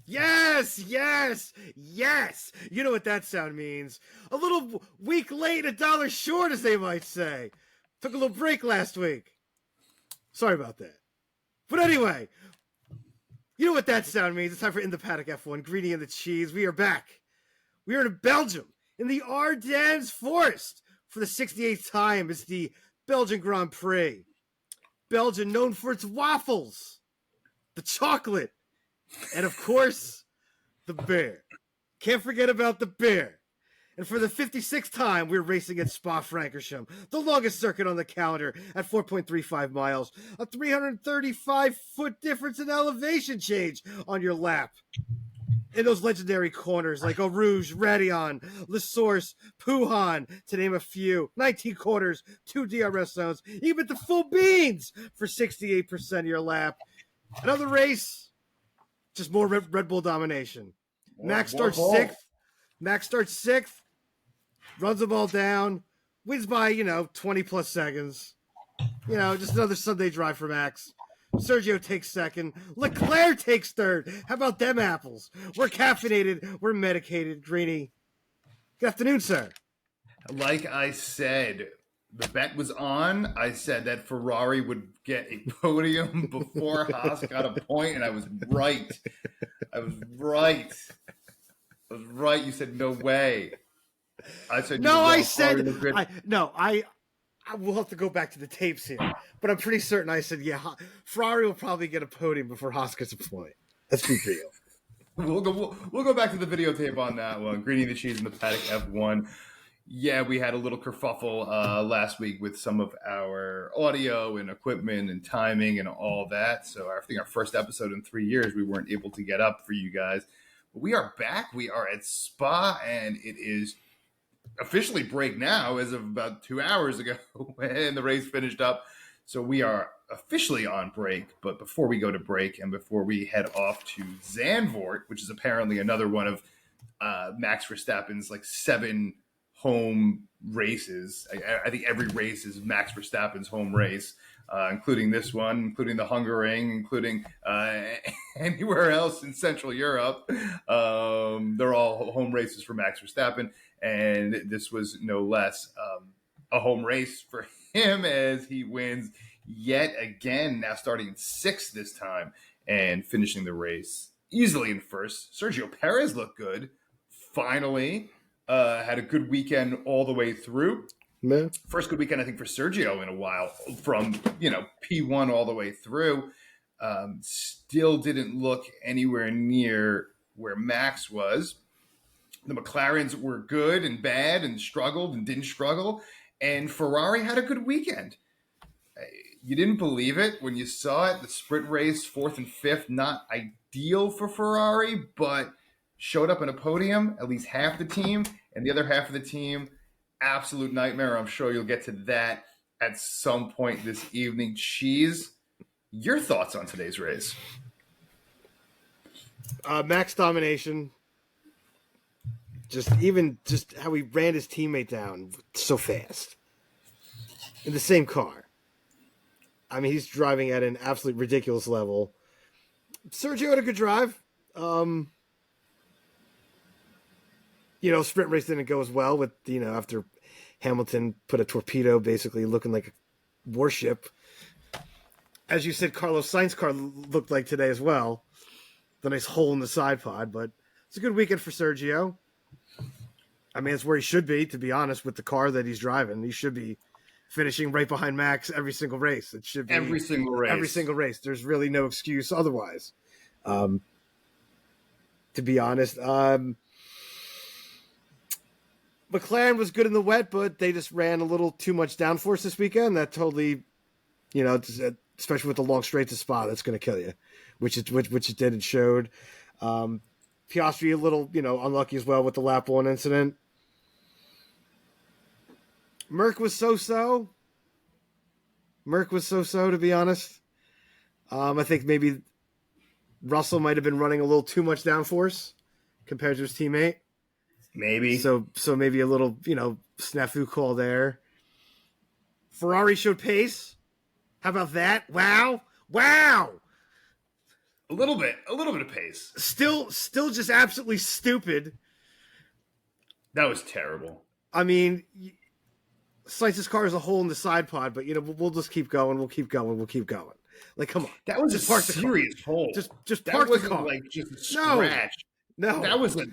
Yes, yes, yes. You know what that sound means. A little week late, a dollar short, as they might say. Took a little break last week. Sorry about that. But anyway, you know what that sound means. It's time for In the Paddock F1, Greedy and the Cheese. We are back. We are in Belgium, in the Ardennes Forest, for the 68th time. It's the Belgian Grand Prix. Belgium known for its waffles, the chocolate, and of course, the beer. Can't forget about the beer. And for the 56th time, we're racing at Spa-Francorchamps, the longest circuit on the calendar at 4.35 miles, a 335-foot difference in elevation change on your lap. In those legendary corners like Eau Rouge, Raidillon, Le Source, Pouhon, to name a few. 19 corners, 2 DRS zones, even the full beans for 68% of your lap. Another race, just more Red Bull domination. Max starts sixth, runs the ball down, wins by, 20 plus seconds. Just another Sunday drive for Max. Sergio takes second. Leclerc takes third. How about them apples? We're caffeinated. We're medicated. Greeny. Good afternoon, sir. Like I said, the bet was on. I said that Ferrari would get a podium before Haas got a point, and I was right. You said no way. I said no. I said I will have to go back to the tapes here, but I'm pretty certain I said Ferrari will probably get a podium before Haas gets a point. Let's be real. We'll go back to the videotape on that one. Greedy the Cheese in the Paddock F1. Yeah, we had a little kerfuffle last week with some of our audio and equipment and timing and all that. So I think our first episode in 3 years, we weren't able to get up for you guys. But we are back. We are at Spa, and it is officially break now as of about 2 hours ago when the race finished up. So we are officially on break. But before we go to break and before we head off to Zandvoort, which is apparently another one of Max Verstappen's 7 home races. I think every race is Max Verstappen's home race, including this one, including the Hungaroring, including anywhere else in Central Europe. They're all home races for Max Verstappen, and this was no less a home race for him as he wins yet again, now starting 6th this time and finishing the race easily in first. Sergio Perez looked good, finally. Had a good weekend all the way through. Man. First good weekend, I think, for Sergio in a while from, P1 all the way through. Still didn't look anywhere near where Max was. The McLarens were good and bad and struggled and didn't struggle. And Ferrari had a good weekend. You didn't believe it when you saw it. The sprint race, 4th and 5th, not ideal for Ferrari, but showed up in a podium, at least half the team, and the other half of the team, absolute nightmare. I'm sure you'll get to that at some point this evening. Cheese, your thoughts on today's race? Max domination. Just how he ran his teammate down so fast. In the same car. I mean, he's driving at an absolute ridiculous level. Sergio had a good drive. Sprint race didn't go as well with, after Hamilton put a torpedo basically looking like a warship. As you said, Carlos Sainz's car looked like today as well. The nice hole in the side pod, but it's a good weekend for Sergio. I mean, it's where he should be, to be honest, with the car that he's driving. He should be finishing right behind Max every single race. It should be every single race. There's really no excuse otherwise. To be honest, McLaren was good in the wet, but they just ran a little too much downforce this weekend. That totally, especially with the long straight to Spa, that's going to kill you, which it did and showed. Piastri a little, unlucky as well with the lap 1 incident. Merc was so-so, to be honest. I think maybe Russell might have been running a little too much downforce compared to his teammate. Maybe. So maybe a little, snafu call there. Ferrari showed pace. How about that? Wow. A little bit of pace. Still just absolutely stupid. That was terrible. I mean, Slice's car is a hole in the side pod, but we'll just keep going. We'll keep going. Like, come on. That was just a serious hole. Just that park the wasn't car. like just a scratch. No. That was a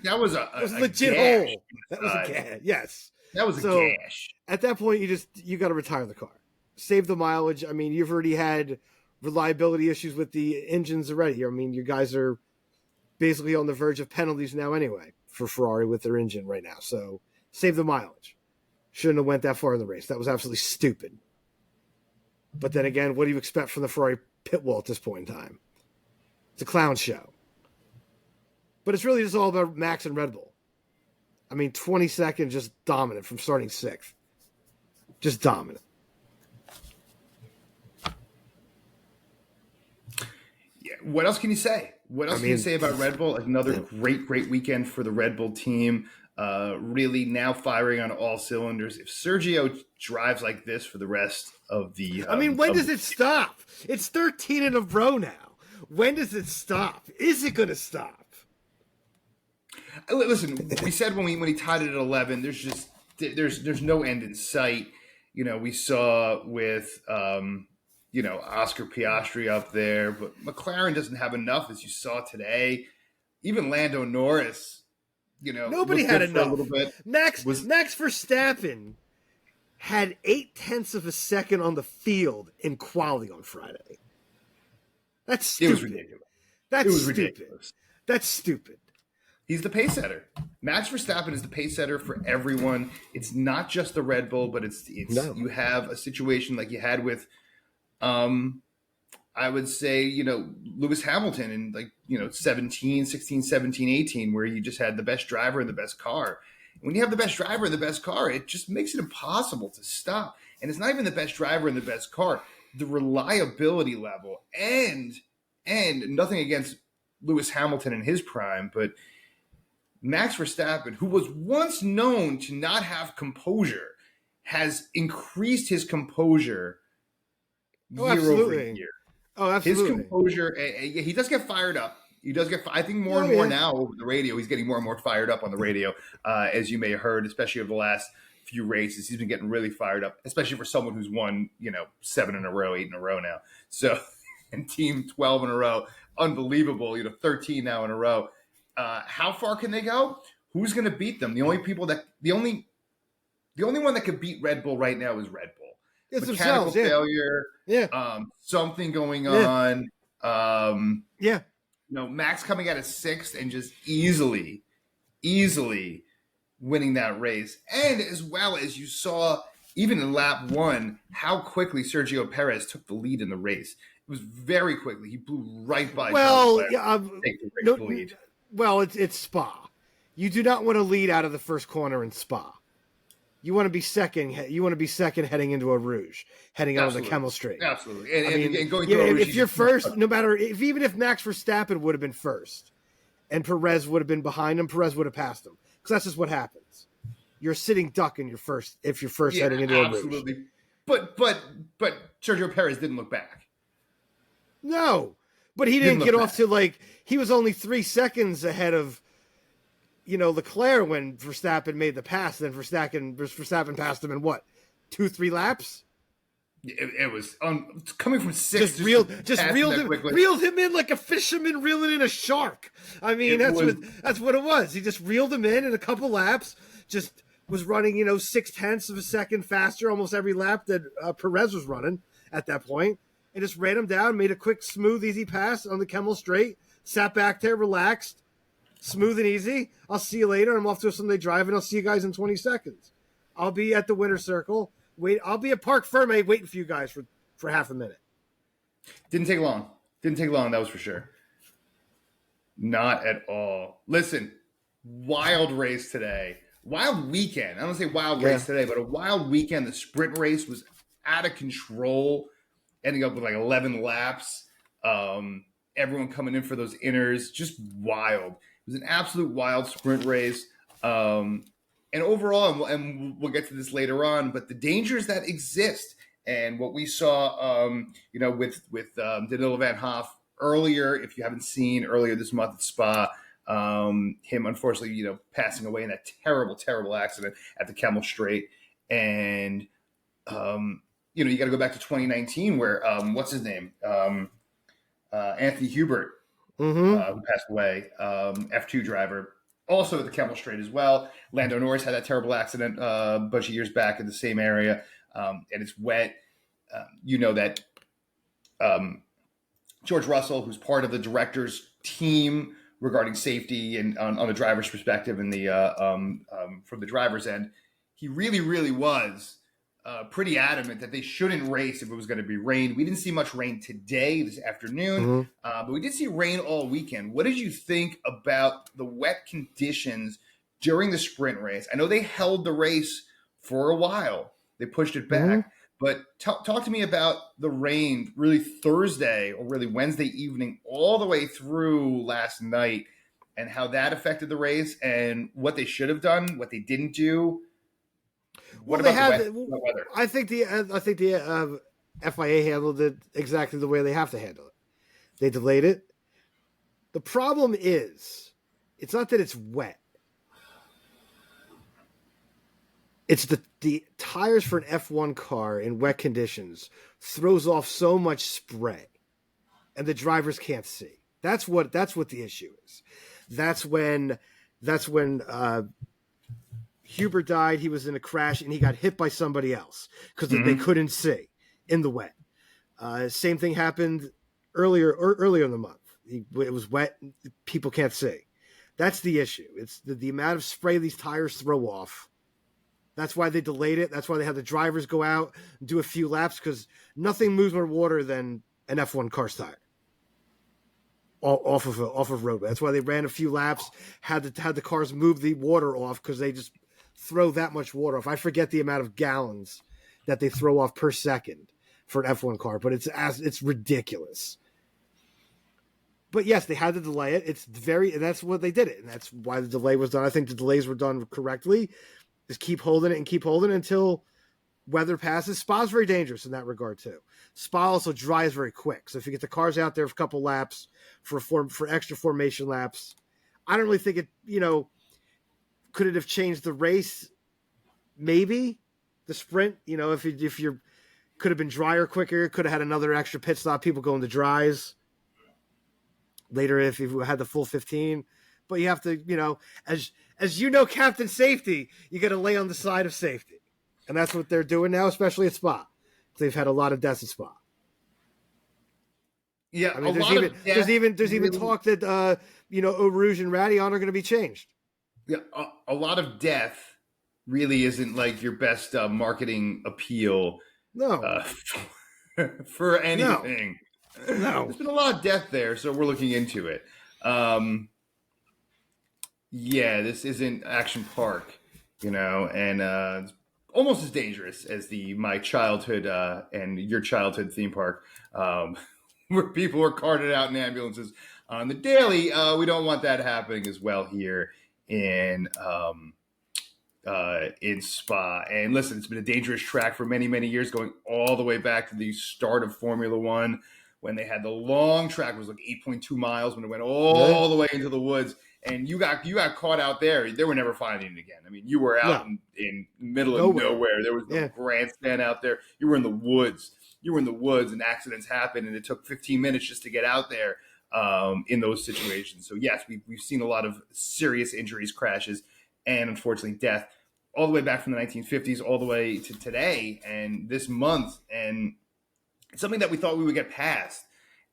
legit hole. That was a gash. Yes. That was a gash. At that point, you got to retire the car. Save the mileage. I mean, you've already had reliability issues with the engines already. I mean, you guys are basically on the verge of penalties now anyway for Ferrari with their engine right now. So save the mileage. Shouldn't have went that far in the race. That was absolutely stupid. But then again, what do you expect from the Ferrari pit wall at this point in time? It's a clown show. But it's really just all about Max and Red Bull. I mean, 20 seconds just dominant from starting 6th. Just dominant. Yeah. What else can you say? What else can you say about Red Bull? Another great weekend for the Red Bull team. Really now firing on all cylinders. If Sergio drives like this for the rest of the... when does it stop? It's 13 in a row now. When does it stop? Is it going to stop? Listen, we said when he tied it at 11, there's no end in sight. We saw with Oscar Piastri up there, but McLaren doesn't have enough, as you saw today. Even Lando Norris, nobody had enough. A little bit. Max Verstappen had 0.8 of a second on the field in quality on Friday. That's stupid. It was ridiculous. Ridiculous. That's stupid. He's the pace setter. Max Verstappen is the pace setter for everyone. It's not just the Red Bull, but you have a situation like you had with, I would say, Lewis Hamilton in 16, 17, 18, where you just had the best driver and the best car. When you have the best driver and the best car, it just makes it impossible to stop. And it's not even the best driver and the best car. The reliability level and nothing against Lewis Hamilton in his prime, but Max Verstappen, who was once known to not have composure, has increased his composure year over year. Oh, absolutely. His composure, he does get fired up. He does get, I think, more and more now over the radio. He's getting more and more fired up on the radio, as you may have heard, especially over the last few races. He's been getting really fired up, especially for someone who's won, 7 in a row, 8 in a row now. So, and team 12 in a row, unbelievable. 13 now in a row. How far can they go? Who's going to beat them? The only one that could beat Red Bull right now is Red Bull. It's Mechanical failure. Yeah. Something going on. Yeah. Max coming out of 6th and just easily winning that race. And as well as you saw, even in lap 1, how quickly Sergio Perez took the lead in the race. It was very quickly. He blew right by. Well, the lead. Well, it's Spa. You do not want to lead out of the first corner in Spa. You want to be second. You want to be second heading into a Rouge, heading out of the Camel Straight. Absolutely. And going through a Rouge, if you're first, no matter even if Max Verstappen would have been first, and Perez would have been behind him, Perez would have passed him, because that's just what happens. You're sitting duck in your first if you're first heading into a Rouge. Absolutely. But Sergio Perez didn't look back. No, but he didn't get off to he was only 3 seconds ahead of, Leclerc when Verstappen made the pass. Then Verstappen passed him in what, 2-3 laps? It was coming from 6. Just reeled him in like a fisherman reeling in a shark. I mean, that's what it was. He just reeled him in a couple laps. Just was running, 0.6 of a second faster almost every lap that Perez was running at that point. And just ran him down, made a quick, smooth, easy pass on the Camel Straight, sat back there, relaxed, smooth and easy. I'll see you later. I'm off to a Sunday drive, and I'll see you guys in 20 seconds. I'll be at the winner's circle. I'll be at Parc Ferme waiting for you guys for half a minute. Didn't take long. That was for sure. Not at all. Listen, wild race today. Wild weekend. I don't say wild race today, but a wild weekend. The sprint race was out of control, ending up with 11 laps. Everyone coming in for those inners, just wild. It was an absolute wild sprint race. And overall, and we'll get to this later on, but the dangers that exist and what we saw, with Danilo van Hoff earlier, if you haven't seen earlier this month at Spa, him unfortunately, passing away in that terrible, terrible accident at the Camel Straight. And, you got to go back to 2019 where, what's his name? Anthony Hubert, who passed away, F2 driver, also at the Camel Straight as well. Lando Norris had that terrible accident a bunch of years back in the same area, and it's wet. That George Russell, who's part of the director's team regarding safety and on the driver's perspective and the from the driver's end, he really, really was pretty adamant that they shouldn't race if it was going to be rain. We didn't see much rain today, this afternoon, but we did see rain all weekend. What did you think about the wet conditions during the sprint race? I know they held the race for a while. They pushed it back. But talk to me about the rain really Thursday or really Wednesday evening all the way through last night and how that affected the race and what they should have done, what they didn't do. What about the weather? I think the FIA handled it exactly the way they have to handle it. They delayed it. The problem is, it's not that it's wet. It's the tires for an F1 car in wet conditions throws off so much spray, and the drivers can't see. That's what the issue is. That's when Hubert died. He was in a crash and he got hit by somebody else because they couldn't see in the wet. Same thing happened earlier in the month. It was wet. People can't see. That's the issue. It's the amount of spray these tires throw off. That's why they delayed it. That's why they had the drivers go out and do a few laps because nothing moves more water than an F1 car's tire off of roadway. That's why they ran a few laps, had the cars move the water off because they just throw that much water off. I forget the amount of gallons that they throw off per second for an F1 car, but it's ridiculous. But yes, they had to delay it. That's what they did it, and that's why the delay was done. I think the delays were done correctly. Just keep holding it until weather passes. Spa's very dangerous in that regard too. Spa also dries very quick. So if you get the cars out there for a couple laps for extra formation laps, I don't really think it, could it have changed the race? Maybe the sprint, if you're could have been drier quicker, could have had another extra pit stop, people going to dries later if you had the full 15. But you have to, as Captain Safety, you got to lay on the side of safety. And that's what they're doing now, especially at Spa. They've had a lot of deaths at Spa. Yeah, I mean, there's even talk that Eau Rouge and Radion are going to be changed. Yeah, a lot of death really isn't like your best marketing appeal. No, for anything. No, there's been a lot of death there, so we're looking into it. Yeah, this isn't Action Park, and it's almost as dangerous as my childhood and your childhood theme park, where people were carted out in ambulances on the daily. We don't want that happening as well here in Spa. And listen, it's been a dangerous track for many, many years, going all the way back to the start of Formula One when they had the long track. It was like 8.2 miles when it went all the way into the woods. And you got caught out there. They were never finding it again. I mean, you were out in the middle of nowhere. There was no grandstand out there. You were in the woods. And accidents happened, and it took 15 minutes just to get out there in those situations. So, yes, we've seen a lot of serious injuries, crashes, and unfortunately death all the way back from the 1950s all the way to today and this month. And it's something that we thought we would get past.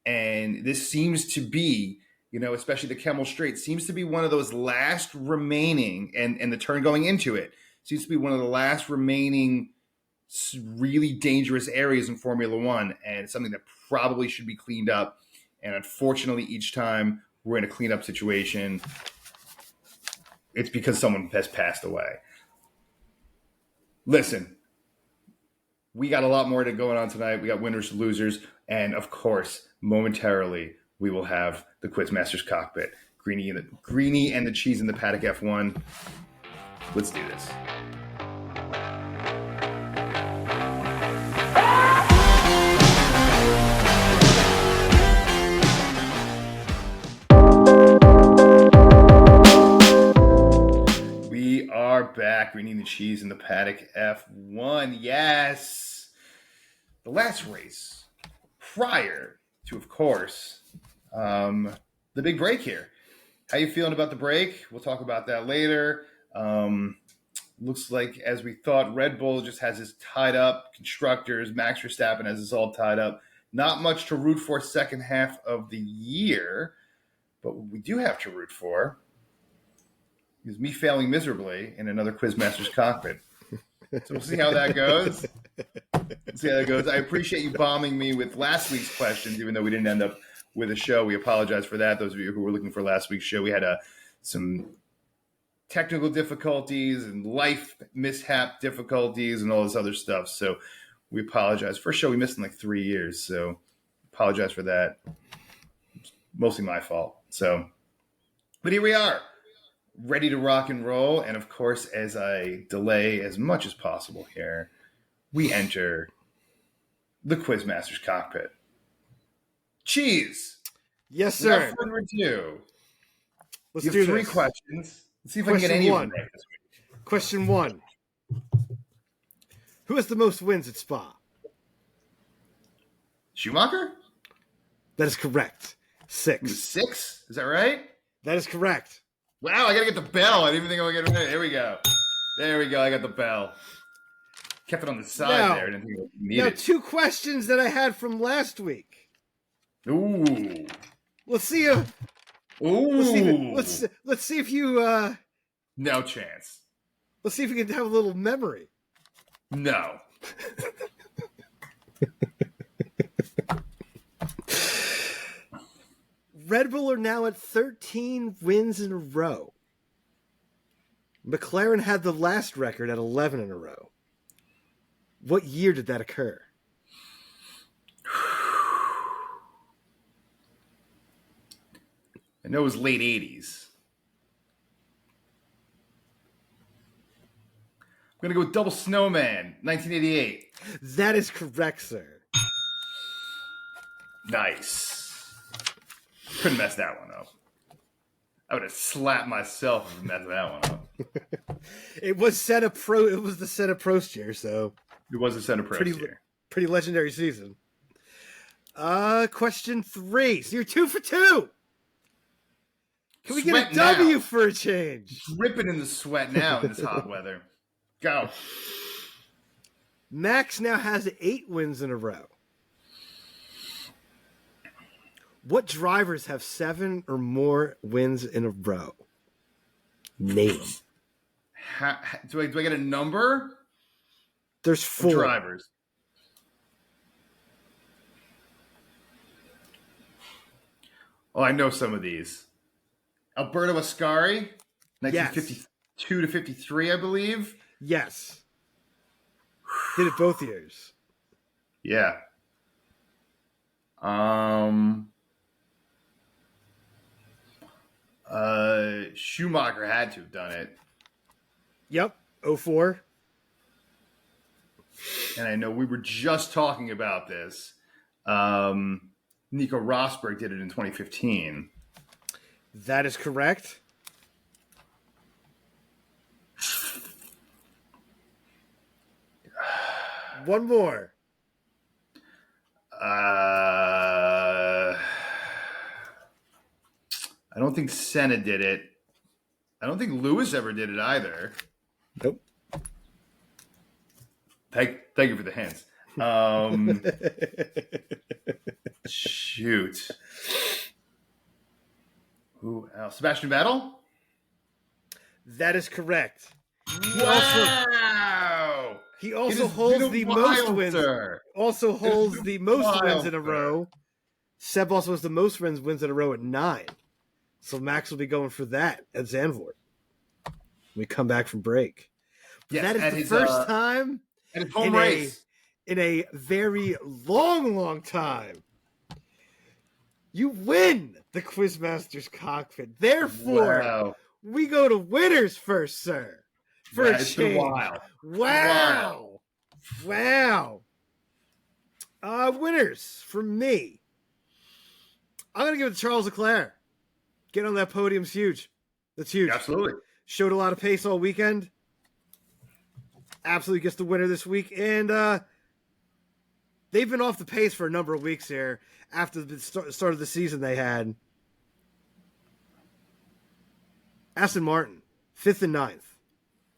And this seems to be, especially the Camel Straight, seems to be one of those last remaining, and the turn going into it seems to be one of the last remaining really dangerous areas in Formula One, and it's something that probably should be cleaned up. And unfortunately, each time we're in a cleanup situation, it's because someone has passed away. Listen, we got a lot more going on tonight. We got winners, losers, and of course, momentarily, we will have the Quizmaster's Cockpit. Greeny and the Cheese in the Paddock F1. Let's do this. back. Greening the cheese in the paddock F1. Yes. The last race prior to, of course, the big break here. How you feeling about the break? We'll talk about that later. Looks like, as we thought, Red Bull just has this tied up. Constructors, Max Verstappen has this all tied up. Not much to root for second half of the year. But what we do have to root for is me failing miserably in another Quizmaster's cockpit. So we'll see how that goes. I appreciate you bombing me with last week's questions, even though we didn't end up with a show. We apologize for that. Those of you who were looking for last week's show, we had some technical difficulties and life mishap difficulties and all this other stuff. So we apologize. First show we missed in like 3 years. So apologize for that. It's mostly my fault. So, but here we are, ready to rock and roll. And of course, as I delay as much as possible here, we enter the Quizmaster's cockpit. Cheese. Yes, sir. Without further ado, Let's you do have 3 this. questions. Let's see if Question I can get any one. of them right this week. Question 1. Who has the most wins at Spa? Schumacher? That is correct. 6. 6? Is that right? That is correct. Wow, I gotta get the bell. I didn't even think I would get it. Here we go. There we go. I got the bell. Kept it on the side Now- there. I didn't think I would need Now, it. 2 questions that I had from last week. Ooh. Let's see if Ooh. let's see if you No chance. let's see if you can have a little memory. No. Red Bull are now at 13 wins in a row. McLaren had the last record at 11 in a row. What year did that occur? I know it was late 80s. I'm going to go with Double Snowman, 1988. That is correct, sir. Nice. Couldn't mess that one up. I would have slapped myself if I messed that one up. It was Senna Pro. It was the Senna Prost year, so It was a center press here. pretty legendary season. Question 3. So you're 2 for 2. Can we Sweat get a W now. for a change? Dripping in the sweat now in this hot weather. Go. Max now has 8 wins in a row. What drivers have 7 or more wins in a row? Name them. Do I get a number? There's 4. Drivers. Oh, I know some of these. Alberto Ascari, 1952 to 53, I believe. Yes. Did it both years. Yeah. Schumacher had to have done it. Yep. 04. And I know we were just talking about this. Nico Rosberg did it in 2015. That is correct. One more. I don't think Senna did it. I don't think Lewis ever did it either. Nope. Thank you for the hints. Shoot. Who else? Sebastian Vettel? That is correct. Wow! He It also has holds been the a most while, wins. sir. Also holds been the a most while, wins in a sir. row. Seb also has the most wins in a row at 9. So Max will be going for that at Zandvoort when we come back from break. But Yes, that at is the his, first time And his home in race. in a very long time. You win the Quizmaster's cockpit. Therefore, Wow. we go to winners first, sir. For Yeah, a it's been a change. while. Wow. Wow. Winners for me. I'm going to give it to Charles Leclerc. Getting on that podium's huge. That's huge. Absolutely. Showed a lot of pace all weekend. absolutely gets the winner this week. And they've been off the pace for a number of weeks here after the start of the season they had. Aston Martin, 5th and 9th.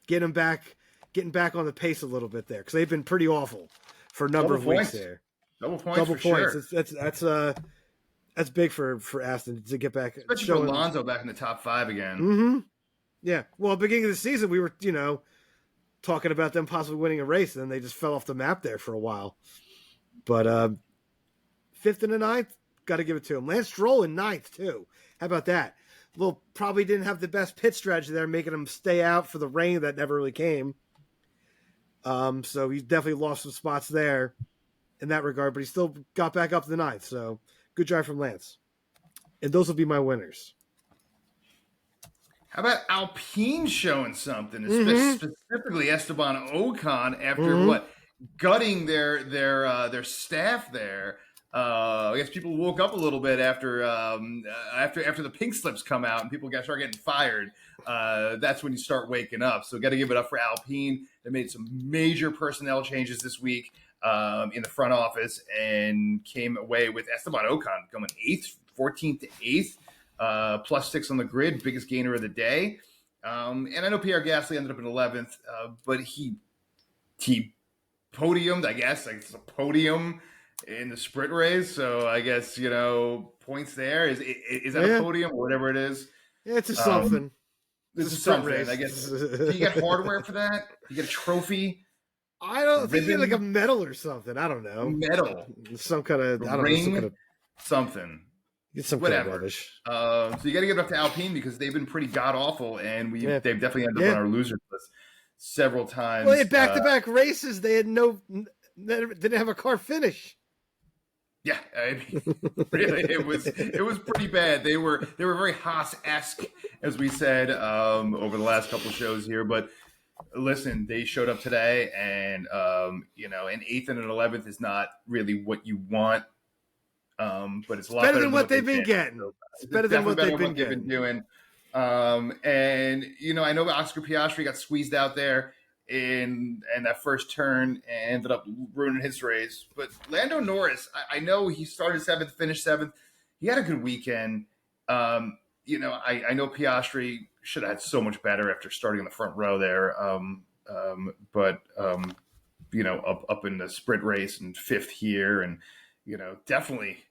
Getting back on the pace a little bit there because they've been pretty awful for a number of weeks there. Double points. Sure. That's big for Aston to get back. Especially for Alonso back in the top 5 again. Mm-hmm. Yeah. Well, beginning of the season, we were, talking about them possibly winning a race, and then they just fell off the map there for a while. But 5th and 9th, got to give it to him. Lance Stroll in 9th, too. How about that? Probably didn't have the best pit strategy there, making him stay out for the rain that never really came. So he definitely lost some spots there in that regard, but he still got back up to the 9th. So good drive from Lance. And those will be my winners. How about Alpine showing something, specifically Esteban Ocon after gutting their staff there. I guess people woke up a little bit after the pink slips come out and people start getting fired. That's when you start waking up. So got to give it up for Alpine. They made some major personnel changes this week in the front office and came away with Esteban Ocon coming 8th, 14th to 8th. +6 on the grid, biggest gainer of the day. And I know Pierre Gasly ended up in 11th, but he podiumed, I guess. Like it's a podium in the sprint race. So I guess, points there. Is that a podium or whatever it is? Yeah, it's a something. This is something, race. I guess. Do you get hardware for that? You get a trophy? I don't think you get like a medal or something. I don't know. Medal. Some kind of ring, something. Get some whatever. Kind of rubbish. So you got to give it up to Alpine because they've been pretty god awful, and they've definitely ended up on our losers list several times. Well, they had back-to-back races. They didn't have a car finish. Yeah, I mean, really, it was pretty bad. They were very Haas-esque, as we said over the last couple of shows here. But listen, they showed up today, and an 8th and an 11th is not really what you want. But it's a lot better than what they've been getting. It's better than what they've been doing. And I know Oscar Piastri got squeezed out there in that first turn and ended up ruining his race. But Lando Norris, I know he started 7th, finished 7th. He had a good weekend. I know Piastri should have had so much better after starting in the front row there. But up in the sprint race and 5th here, and definitely.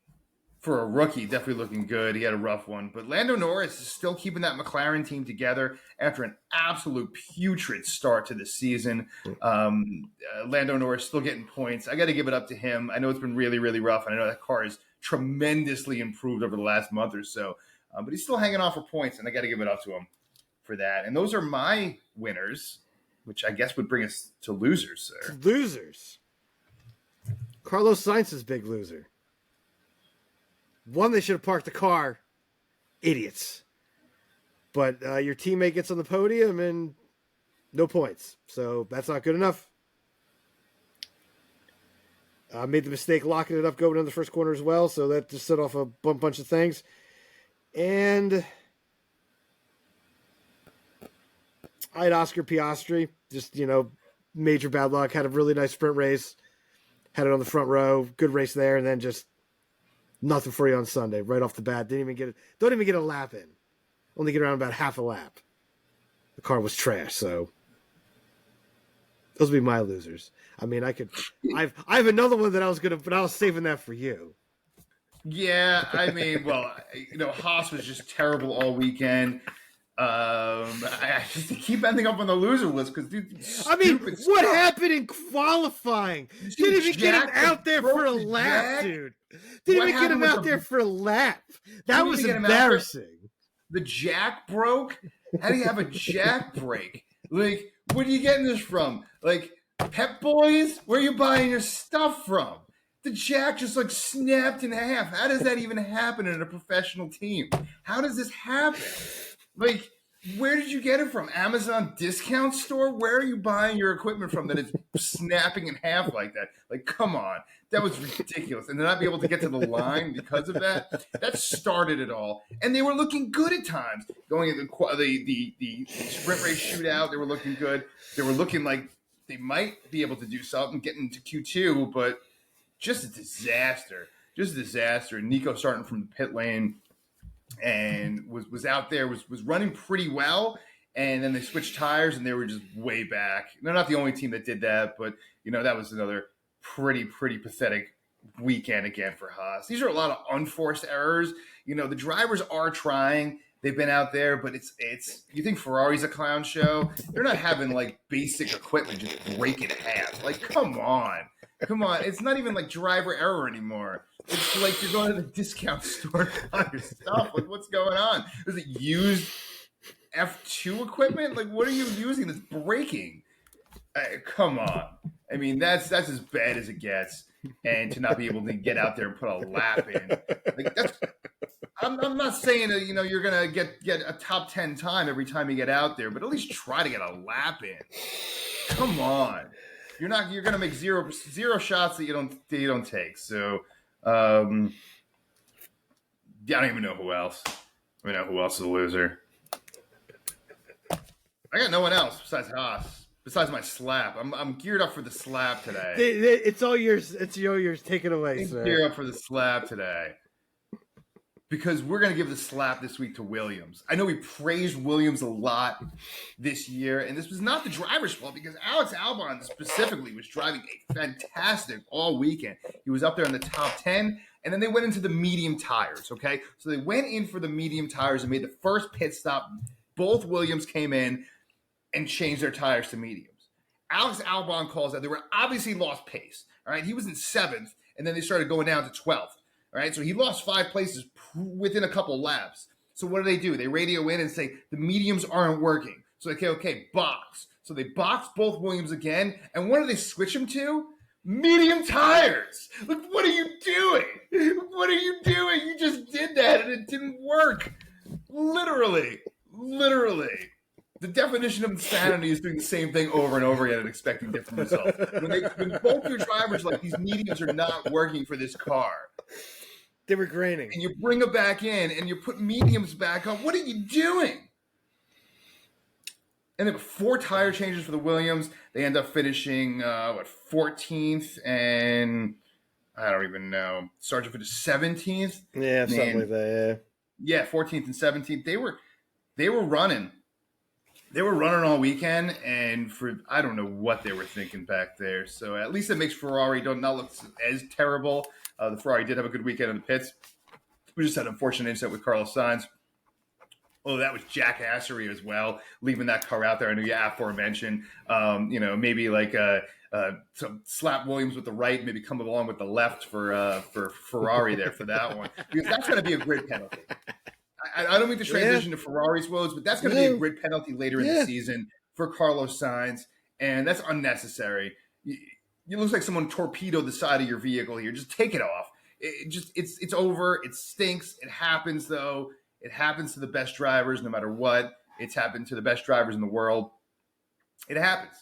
For a rookie, definitely looking good. He had a rough one. But Lando Norris is still keeping that McLaren team together after an absolute putrid start to the season. Lando Norris still getting points. I got to give it up to him. I know it's been really, really rough, and I know that car is tremendously improved over the last month or so. But he's still hanging on for points, and I got to give it up to him for that. And those are my winners, which I guess would bring us to losers, sir. Losers. Carlos Sainz's big loser. One, they should have parked the car. Idiots. But your teammate gets on the podium and no points. So that's not good enough. Made the mistake locking it up going in the first corner as well. So that just set off a bunch of things. And I had Oscar Piastri. Just, major bad luck. Had a really nice sprint race. Had it on the front row. Good race there. And then just nothing for you on Sunday, right off the bat. Don't even get a lap in. Only get around about half a lap. The car was trash, so those would be my losers. I mean, I have another one that I was but I was saving that for you. Yeah, I mean, well, Haas was just terrible all weekend. I just keep ending up on the loser list because, dude. What happened in qualifying? Didn't even get him out there for a lap, dude. Didn't even get him out there for a lap. That was embarrassing. The jack broke? How do you have a jack break? Like, where are you getting this from? Like, Pep Boys? Where are you buying your stuff from? The jack just snapped in half. How does that even happen in a professional team? How does this happen? Like, where did you get it from? Amazon discount store? Where are you buying your equipment from that is snapping in half like that? Like, come on. That was ridiculous. And to not be able to get to the line because of that, that started it all. And they were looking good at times. Going into the sprint race shootout, they were looking good. They were looking like they might be able to do something, get into Q2, but just a disaster. Just a disaster. Nico starting from the pit lane and was out there, was running pretty well, and then they switched tires and they were just way back. They're not the only team that did that, but that was another pretty pathetic weekend again for Haas. These are a lot of unforced errors. The drivers are trying. They've been out there, but it's you think Ferrari's a clown show? They're not having like basic equipment just break in half. Like, come on. It's not even like driver error anymore. It's like you're going to the discount store to buy your stuff. Like, what's going on? Is it used F2 equipment? Like, what are you using that's breaking? Come on. I mean, that's as bad as it gets. And to not be able to get out there and put a lap in, like that's. I'm not saying that you're gonna get a top 10 time every time you get out there, but at least try to get a lap in. Come on, you're gonna make zero shots that you don't take. So I don't even know who else. I know who else is a loser. I got no one else besides Haas. Besides my slap, I'm geared up for the slap today. It's all yours. It's all yours. Take it away, sir. Geared up for the slap today. Because we're going to give the slap this week to Williams. I know we praised Williams a lot this year, and this was not the driver's fault because Alex Albon specifically was driving a fantastic all weekend. He was up there in the top 10, and then they went into the medium tires, okay? So they went in for the medium tires and made the first pit stop. Both Williams came in and changed their tires to mediums. Alex Albon calls that they were obviously lost pace, all right? He was in 7th, and then they started going down to 12th. All right, so he lost 5 places within a couple laps. So what do? They radio in and say, the mediums aren't working. So okay, box. So they box both Williams again. And what do they switch them to? Medium tires. Like, what are you doing? What are you doing? You just did that and it didn't work. Literally. The definition of insanity is doing the same thing over and over again and expecting different results. When both your drivers are like, these mediums are not working for this car. They were graining. And you bring them back in and you put mediums back on. What are you doing? And then 4 tire changes for the Williams. They end up finishing, 14th and I don't even know. Sergio Perez 17th? Yeah, something like that, yeah. Yeah, 14th and 17th. They were running. They were running all weekend, and I don't know what they were thinking back there. So at least it makes Ferrari not look as terrible. The Ferrari did have a good weekend in the pits. We just had an unfortunate incident with Carlos Sainz. Oh, that was jackassery as well, leaving that car out there. I know you aforementioned, maybe like some slap Williams with the right, maybe come along with the left for Ferrari there for that one, because that's going to be a grid penalty. I don't mean to transition to Ferrari's woes, but that's going to be a grid penalty later in the season for Carlos Sainz, and that's unnecessary. You look like someone torpedoed the side of your vehicle here. Just take it off. It's over. It stinks. It happens, though. It happens to the best drivers no matter what. It's happened to the best drivers in the world. It happens.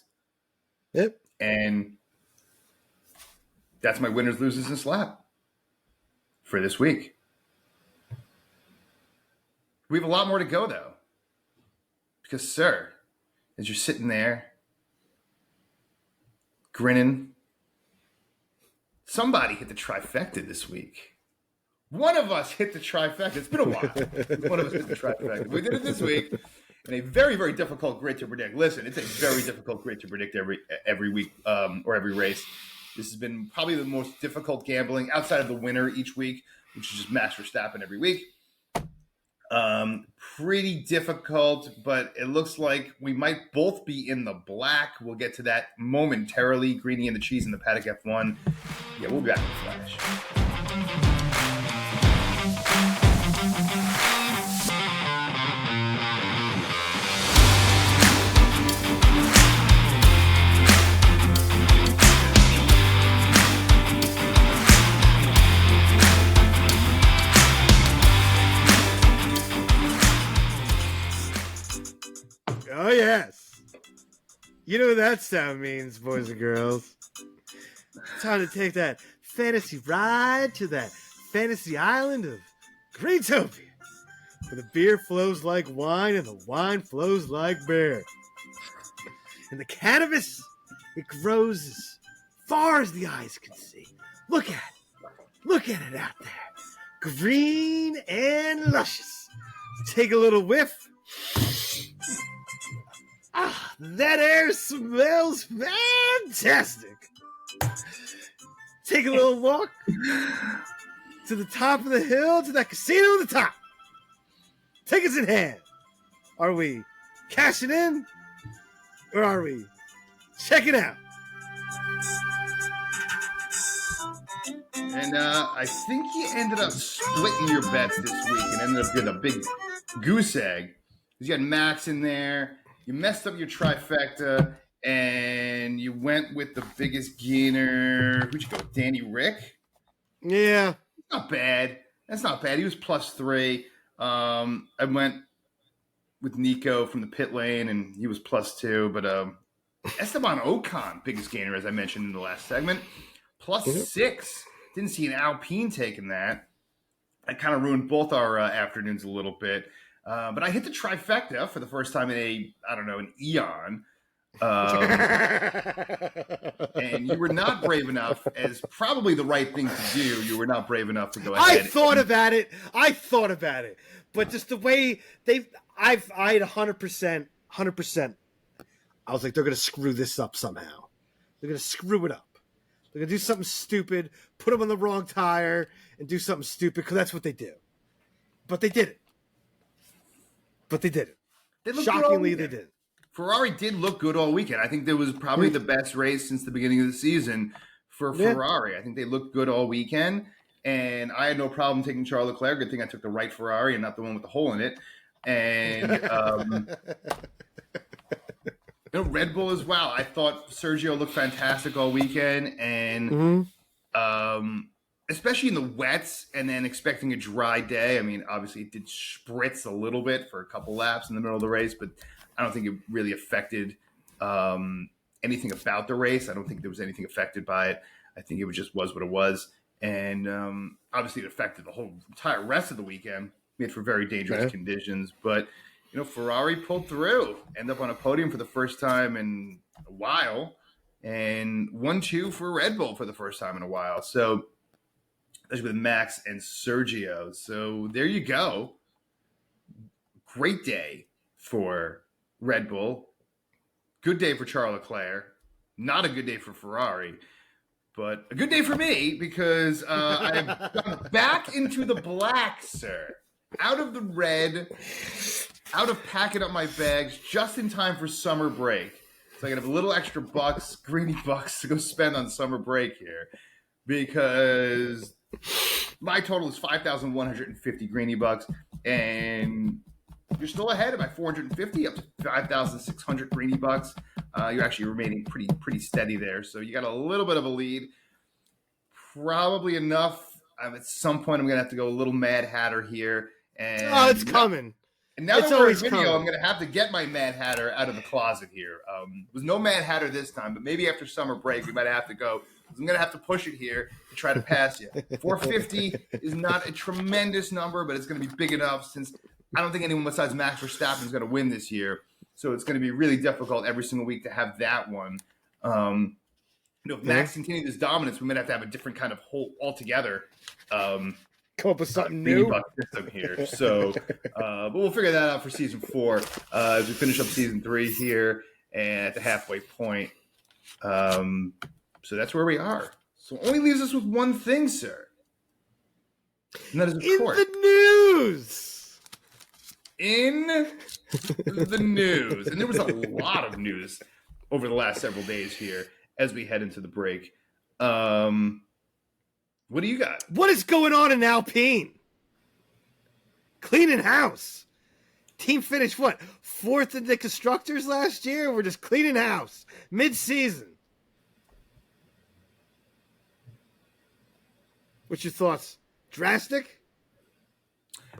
Yep. And that's my winners, losers, and slap for this week. We have a lot more to go, though. Because, sir, as you're sitting there grinning, somebody hit the trifecta this week. One of us hit the trifecta. It's been a while. One of us hit the trifecta. We did it this week in a very, very difficult grid to predict. Listen, it's a very difficult grid to predict every week or every race. This has been probably the most difficult gambling outside of the winner each week, which is just Max Verstappen every week. Pretty difficult, but it looks like we might both be in the black. We'll get to that momentarily. Greeny and the cheese in the paddock F1. Yeah, we'll be back in a flash. Oh, yes. You know what that sound means, boys and girls. Time to take that fantasy ride to that fantasy island of Greentopia, where the beer flows like wine and the wine flows like beer. And the cannabis It grows as far as the eyes can see. Look at it. Look at it out there. Green and luscious. Take a little whiff. Ah, that air smells fantastic. Take a little walk to the top of the hill, to that casino at the top. Tickets in hand. Are we cashing in or are we checking out? And I think you ended up splitting your bets this week and ended up getting a big goose egg. You had Max in there. You messed up your trifecta, and you went with the biggest gainer. Who'd you go with? Danny Rick? Yeah. Not bad. That's not bad. He was +3. I went with Nico from the pit lane, and he was +2. But Esteban Ocon, biggest gainer, as I mentioned in the last segment, +6. Didn't see an Alpine taking that. That kind of ruined both our afternoons a little bit. But I hit the trifecta for the first time in an eon. And you were not brave enough, as probably the right thing to do. You were not brave enough to go ahead. I thought about it. But just the way I had 100%. I was like, they're going to screw this up somehow. They're going to screw it up. They're going to do something stupid, put them on the wrong tire, and do something stupid, because that's what they do. But they did it. Shockingly, they did. Ferrari did look good all weekend. I think that was probably the best race since the beginning of the season for Ferrari. I think they looked good all weekend, and I had no problem taking Charles Leclerc. Good thing I took the right Ferrari and not the one with the hole in it. And Red Bull as well. I thought Sergio looked fantastic all weekend, and especially in the wets, and then expecting a dry day. I mean, obviously it did spritz a little bit for a couple laps in the middle of the race, but I don't think it really affected anything about the race. I don't think there was anything affected by it. I think it just was what it was. And obviously it affected the whole entire rest of the weekend, made for very dangerous conditions. But, Ferrari pulled through, ended up on a podium for the first time in a while, and 1-2 for Red Bull for the first time in a while. So, especially with Max and Sergio. So there you go. Great day for Red Bull. Good day for Charles Leclerc. Not a good day for Ferrari, but a good day for me, because I have gone back into the black, sir. Out of the red, out of packing up my bags just in time for summer break. So I can have a little extra bucks, greeny bucks, to go spend on summer break here, because my total is 5,150 greeny bucks, and you're still ahead of my 450 up to 5,600 greeny bucks. You're actually remaining pretty steady there, so you got a little bit of a lead. Probably enough. At some point, I'm gonna have to go a little Mad Hatter here, and it's coming. And now it's that we're in always video, coming. I'm going to have to get my Mad Hatter out of the closet here. Was no Mad Hatter this time, but maybe after summer break, we might have to go. I'm going to have to push it here to try to pass you. 450 is not a tremendous number, but it's going to be big enough, since I don't think anyone besides Max Verstappen is going to win this year. So it's going to be really difficult every single week to have that one. If Max continues this dominance, we might have to have a different kind of hole altogether. Come up with something new system here. So, but we'll figure that out for season 4 as we finish up season 3 here and at the halfway point. So that's where we are. So it only leaves us with one thing, sir. And that is, of course, the news. In the news. And there was a lot of news over the last several days here as we head into the break. What do you got? What is going on in Alpine? Cleaning house. Team finished, 4th in the constructors last year? We're just cleaning house. Mid-season. What's your thoughts? Drastic?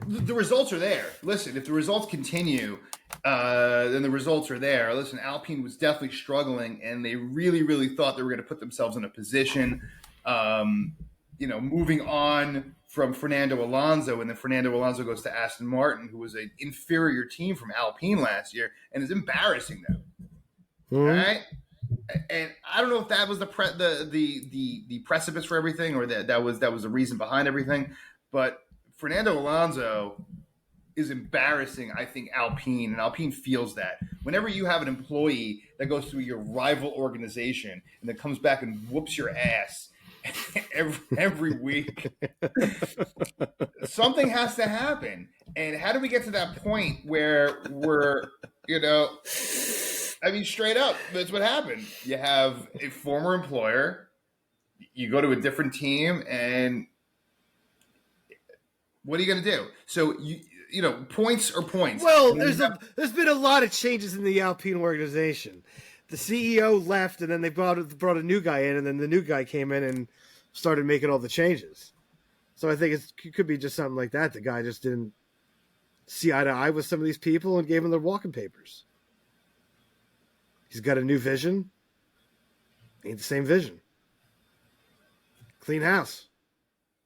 The results are there. Listen, if the results continue, then the results are there. Listen, Alpine was definitely struggling, and they really, really thought they were going to put themselves in a position moving on from Fernando Alonso, and then Fernando Alonso goes to Aston Martin, who was an inferior team from Alpine last year, and is embarrassing them. All right? And I don't know if that was the precipice for everything, or that was the reason behind everything. But Fernando Alonso is embarrassing, I think, Alpine, and Alpine feels that. Whenever you have an employee that goes through your rival organization and then comes back and whoops your ass every week, something has to happen. And how do we get to that point where we're, I mean, straight up, that's what happened. You have a former employer, you go to a different team, and what are you going to do? So, points are points. Well, there's been a lot of changes in the Alpine organization. The CEO left, and then they brought a new guy in, and then the new guy came in and started making all the changes. So I think it could be just something like that. The guy just didn't see eye to eye with some of these people and gave them their walking papers. He's got a new vision. Ain't the same vision. Clean house.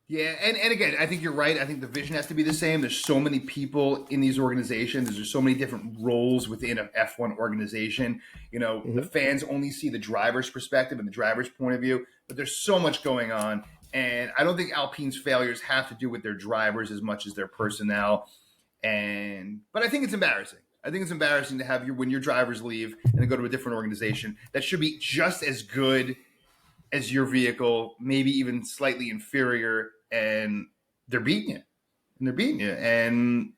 Yeah, and again, I think you're right. I think the vision has to be the same. There's so many people in these organizations. There's so many different roles within an F1 organization. The fans only see the driver's perspective and the driver's point of view, but there's so much going on. And I don't think Alpine's failures have to do with their drivers as much as their personnel. But I think it's embarrassing. I think it's embarrassing to have when your drivers leave and then go to a different organization that should be just as good as your vehicle, maybe even slightly inferior, and they're beating you. And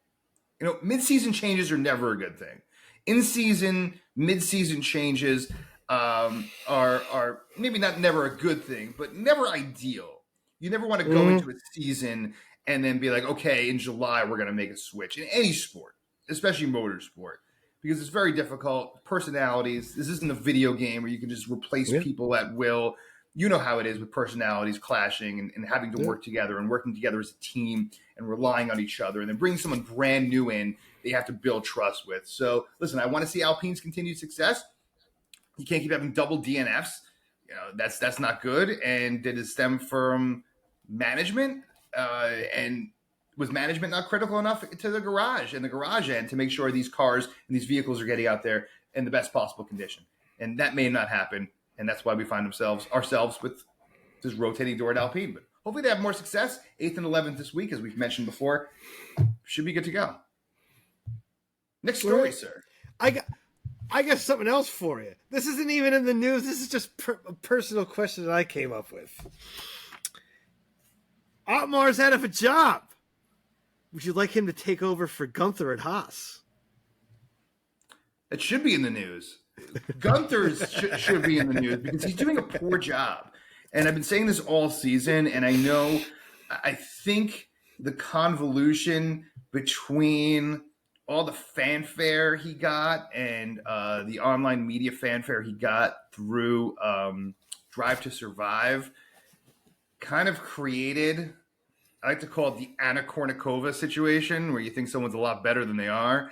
mid-season changes are never a good thing. In-season, mid-season changes are maybe not never a good thing, but never ideal. You never want to go into a season and then be like, okay, in July we're going to make a switch in any sport, especially motorsport, because it's very difficult. Personalities. This isn't a video game where you can just replace people at will. You know how it is with personalities clashing and having to work together and working together as a team and relying on each other, and then bringing someone brand new in that you have to build trust with. So listen, I want to see Alpine's continued success. You can't keep having double DNFs. That's not good. And did it stem from management? And was management not critical enough to the garage and the garage end to make sure these cars and these vehicles are getting out there in the best possible condition? And that may not happen. And that's why we find ourselves with this rotating door at Alpine. But hopefully they have more success. 8th and 11th this week, as we've mentioned before. Should be good to go. Next story, sir. I got something else for you. This isn't even in the news. This is just a personal question that I came up with. Otmar's out of a job. Would you like him to take over for Gunther at Haas? It should be in the news. Gunther's should be in the news because he's doing a poor job. And I've been saying this all season, and I think the convolution between all the fanfare he got and the online media fanfare he got through Drive to Survive kind of created, I like to call it the Anna Kournikova situation, where you think someone's a lot better than they are.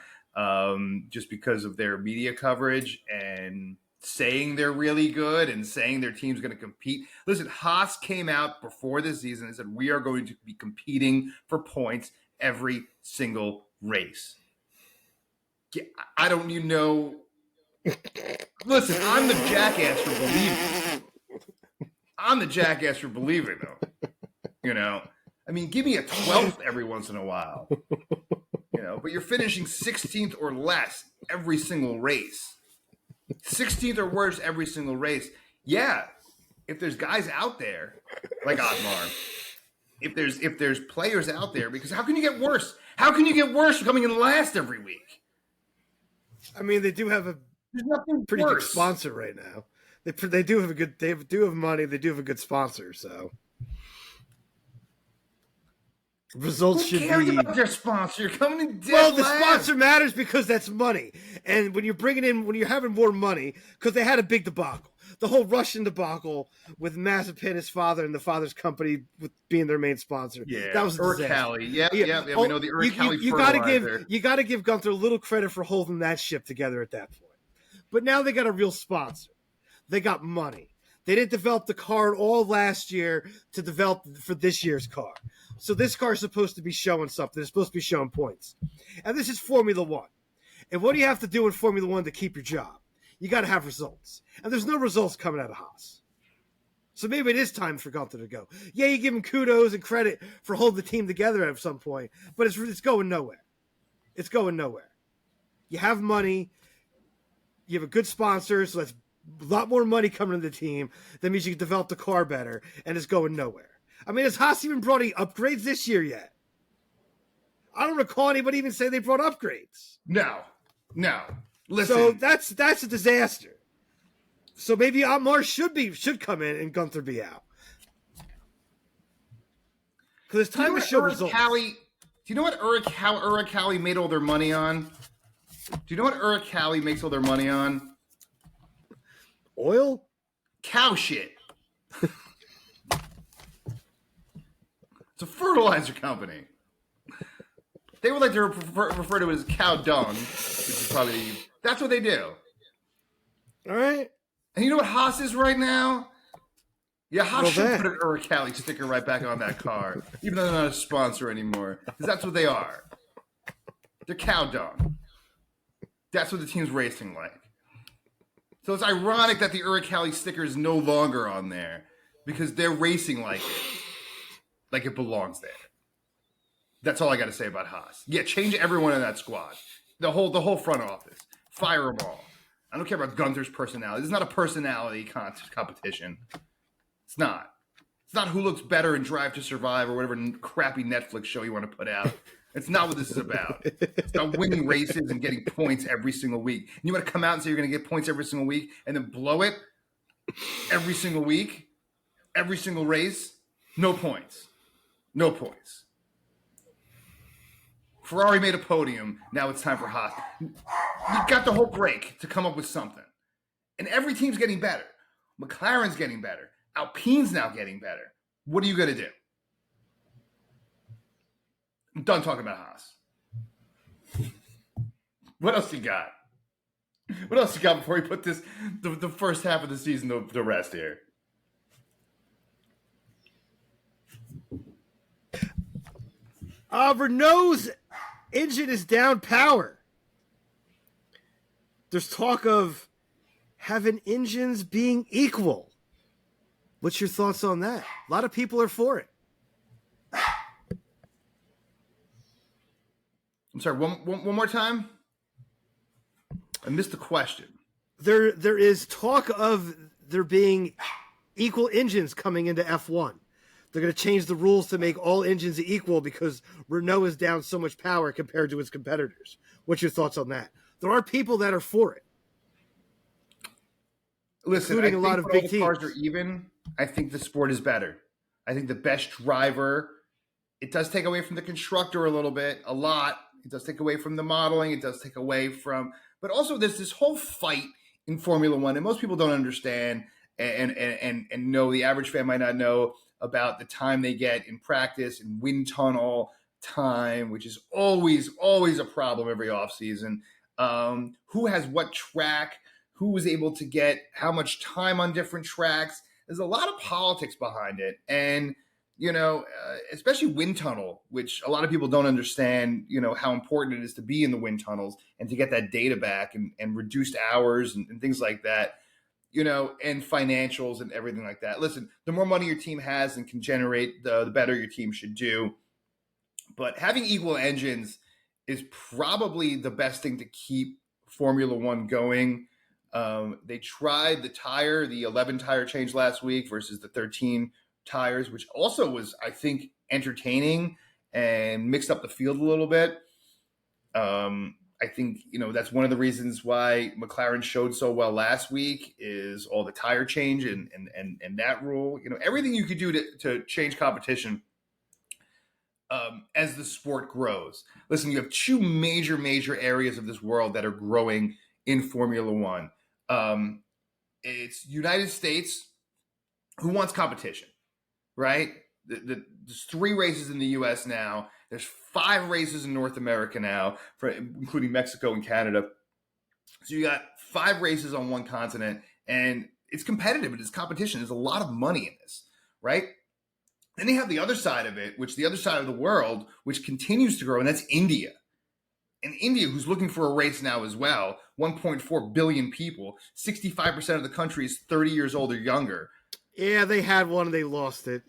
Just because of their media coverage and saying they're really good and saying their team's going to compete. Listen, Haas came out before this season and said, we are going to be competing for points every single race. I don't Listen, I'm the jackass for believing. Though. I mean, give me a 12th every once in a while. But you're finishing 16th or less every single race. 16th or worse every single race. Yeah, if there's guys out there like Otmar, if there's players out there, because how can you get worse? How can you get worse coming in last every week? I mean, they do have a pretty big sponsor right now. They do have money. They do have a good sponsor, so. Results should be. Who cares about their sponsor? You're coming in dead Well, the last. sponsor matters because that's money, and when you're having more money, because they had a big debacle, the whole Russian debacle with Mazepin, his father, and the father's company with being their main sponsor. Yeah, that was a disaster. Urcali. Yeah. We know the Urcali. You got to give Gunther a little credit for holding that ship together at that point. But now they got a real sponsor. They got money. They didn't develop the car all last year to develop for this year's car. So this car is supposed to be showing something. It's supposed to be showing points. And this is Formula One. And what do you have to do in Formula One to keep your job? you got to have results. And there's no results coming out of Haas. So maybe it is time for Gunther to go. Yeah, you give him kudos and credit for holding the team together at some point, but it's going nowhere. It's going nowhere. You have money. You have a good sponsor, so that's a lot more money coming to the team. That means you can develop the car better, and it's going nowhere. I mean, has Haas even brought any upgrades this year yet? I don't recall anybody even say they brought upgrades. No. Listen. So that's a disaster. So maybe Otmar should come in and Gunther be out. Because it's time to show results. Do you know what Uralkali made all their money on? Do you know what Uralkali makes all their money on? Oil? Cow shit. It's a fertilizer company. They would like to refer to it as cow dung, which is probably that's what they do. All right. And you know what Haas is right now? Yeah, Haas should put an Uralkali sticker right back on that car, even though they're not a sponsor anymore, because that's what they are. They're cow dung. That's what the team's racing like. So it's ironic that the Uralkali sticker is no longer on there, because they're racing like it belongs there. That's all I got to say about Haas. Yeah, change everyone in that squad. The whole front office. Fire them all. I don't care about Gunther's personality. This is not a personality competition. It's not. It's not who looks better in Drive to Survive or whatever crappy Netflix show you want to put out. It's not what this is about. It's about winning races and getting points every single week. And you want to come out and say you're going to get points every single week and then blow it every single week, every single race? No points. No points. Ferrari made a podium. Now it's time for Haas. You got the whole break to come up with something. And every team's getting better. McLaren's getting better. Alpine's now getting better. What are you going to do? I'm done talking about Haas. What else you got? What else you got before we put the first half of the season to rest here? Renault's engine is down power. There's talk of having engines being equal. What's your thoughts on that? A lot of people are for it. I'm sorry, one more time? I missed the question. There is talk of there being equal engines coming into F1. They're going to change the rules to make all engines equal because Renault is down so much power compared to its competitors. What's your thoughts on that? There are people that are for it. Listen, including a lot of big teams. Cars are even. I think the sport is better. I think the best driver, it does take away from the constructor a little bit, a lot. It does take away from the modeling. It does take away from, but also there's this whole fight in Formula One, and most people don't understand and know, the average fan might not know about the time they get in practice and wind tunnel time, which is always a problem every offseason. Who has what track, who was able to get how much time on different tracks. There's a lot of politics behind it. And, especially wind tunnel, which a lot of people don't understand, how important it is to be in the wind tunnels and to get that data back and reduced hours and things like that. And financials and everything like that. Listen, the more money your team has and can generate, the better your team should do. But having equal engines is probably the best thing to keep Formula One going. They tried the 11 tire change last week versus the 13 tires, which also was, I think, entertaining and mixed up the field a little bit. I think, that's one of the reasons why McLaren showed so well last week is all the tire change and that rule. Everything you could do to change competition as the sport grows. Listen, you have two major areas of this world that are growing in Formula One. It's United States, who wants competition, right? There's 3 races in the U.S. now. There's 5 races in North America now, including Mexico and Canada. So you got 5 races on one continent, and it's competitive. It's competition. There's a lot of money in this, right? Then you have the other side of it, the other side of the world, which continues to grow, and that's India. And India, who's looking for a race now as well, 1.4 billion people, 65% of the country is 30 years old or younger. Yeah, they had one and they lost it.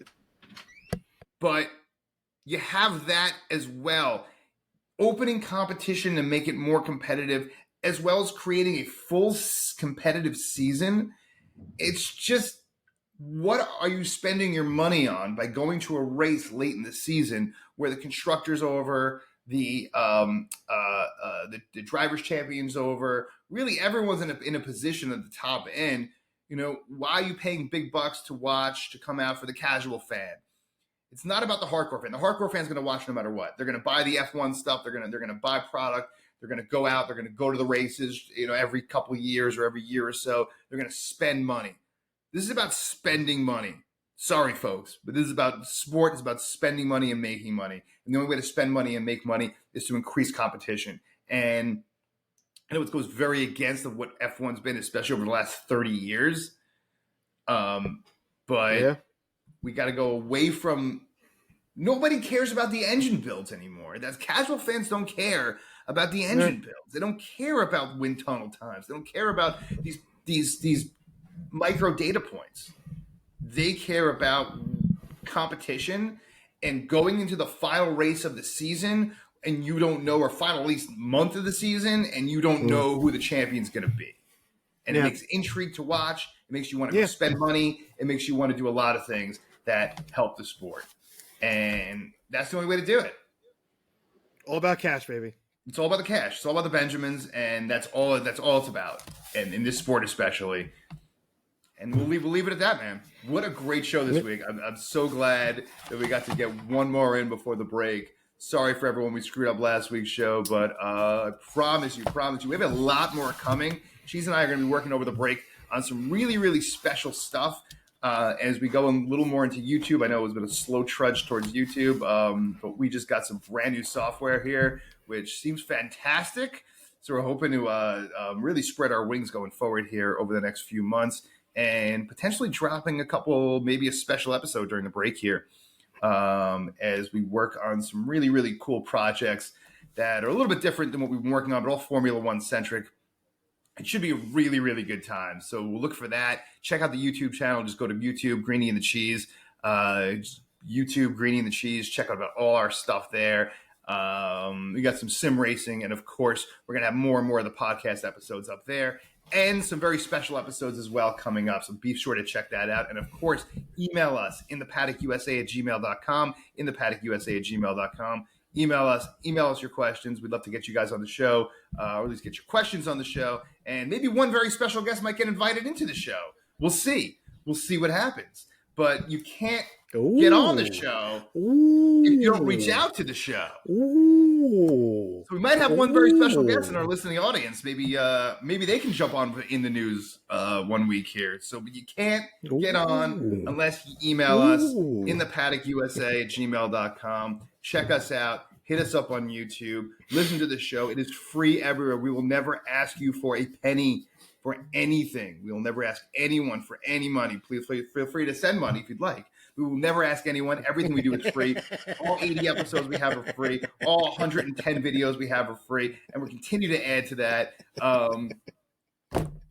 But you have that as well. Opening competition to make it more competitive, as well as creating a full competitive season. It's just, what are you spending your money on by going to a race late in the season where the constructor's over, the drivers' champion's over? Really, everyone's in a position at the top end. Why are you paying big bucks to come out for the casual fan? It's not about the hardcore fan. The hardcore fan's going to watch no matter what. They're going to buy the F1 stuff. They're going to buy product. They're going to go out. They're going to go to the races, every couple of years or every year or so. They're going to spend money. This is about spending money. Sorry, folks, but this is about sport. It's about spending money and making money. And the only way to spend money and make money is to increase competition. And I know it goes very against of what F1's been, especially over the last 30 years. But yeah. We got to go away from. Nobody cares about the engine builds anymore. Casual fans don't care about the engine builds. They don't care about wind tunnel times. They don't care about these micro data points. They care about competition and going into the final race of the season, and you don't know, or final at least month of the season, and you don't know who the champion's going to be. And it makes intrigue to watch. It makes you want to spend money. It makes you want to do a lot of things that help the sport. And that's the only way to do it. All about cash, baby. It's all about the cash. It's all about the Benjamins, and that's all it's about. And in this sport especially. And we'll leave it at that, man. What a great show this week. I'm so glad that we got to get one more in before the break. Sorry for everyone we screwed up last week's show, but I promise you, we have a lot more coming. Cheese and I are going to be working over the break on some really, really special stuff as we go a little more into YouTube. I know it's been a slow trudge towards YouTube, but we just got some brand new software here, which seems fantastic. So we're hoping to really spread our wings going forward here over the next few months and potentially dropping maybe a special episode during the break here as we work on some really, really cool projects that are a little bit different than what we've been working on, but all Formula One centric. It should be a really, really good time. So we'll look for that. Check out the YouTube channel. Just go to YouTube, Greenie and the Cheese. YouTube, Greenie and the Cheese. Check out about all our stuff there. We got some sim racing. And, of course, we're going to have more and more of the podcast episodes up there. And some very special episodes as well coming up. So be sure to check that out. And, of course, email us inthepaddockusa@gmail.com, inthepaddockusa@gmail.com. Email us your questions. We'd love to get you guys on the show, or at least get your questions on the show. And maybe one very special guest might get invited into the show. We'll see. We'll see what happens. But you can't get on the show if you don't reach out to the show. So we might have one very special guest in our listening audience. Maybe they can jump on in the news 1 week here. So you can't get on unless you email us inthepaddockusa@gmail.com. Check us out. Hit us up on YouTube. Listen to the show. It is free everywhere. We will never ask you for a penny for anything. We will never ask anyone for any money. Please feel free to send money if you'd like. We will never ask anyone. Everything we do is free. All 80 episodes we have are free. All 110 videos we have are free. And we'll continue to add to that.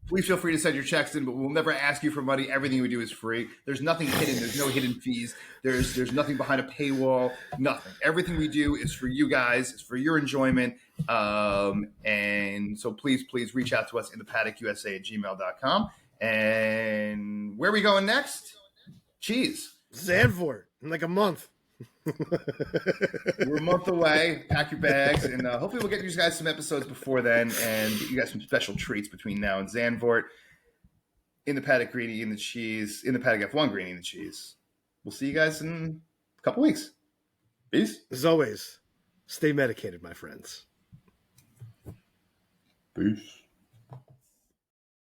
Please feel free to send your checks in, but we'll never ask you for money. Everything we do is free. There's nothing hidden. There's no hidden fees. There's nothing behind a paywall. Nothing. Everything we do is for you guys. It's for your enjoyment. And so please reach out to us in thepaddockusa@gmail.com. And where are we going next? Cheese. Zandvoort in like a month. We're a month away. Pack your bags, and hopefully we'll get you guys some episodes before then, and get you guys some special treats between now and Zandvoort. In the paddock, Greenie and the Cheese. In the paddock, F1, Greenie and the Cheese. We'll see you guys in a couple weeks. Peace. As always, stay medicated, my friends. Peace.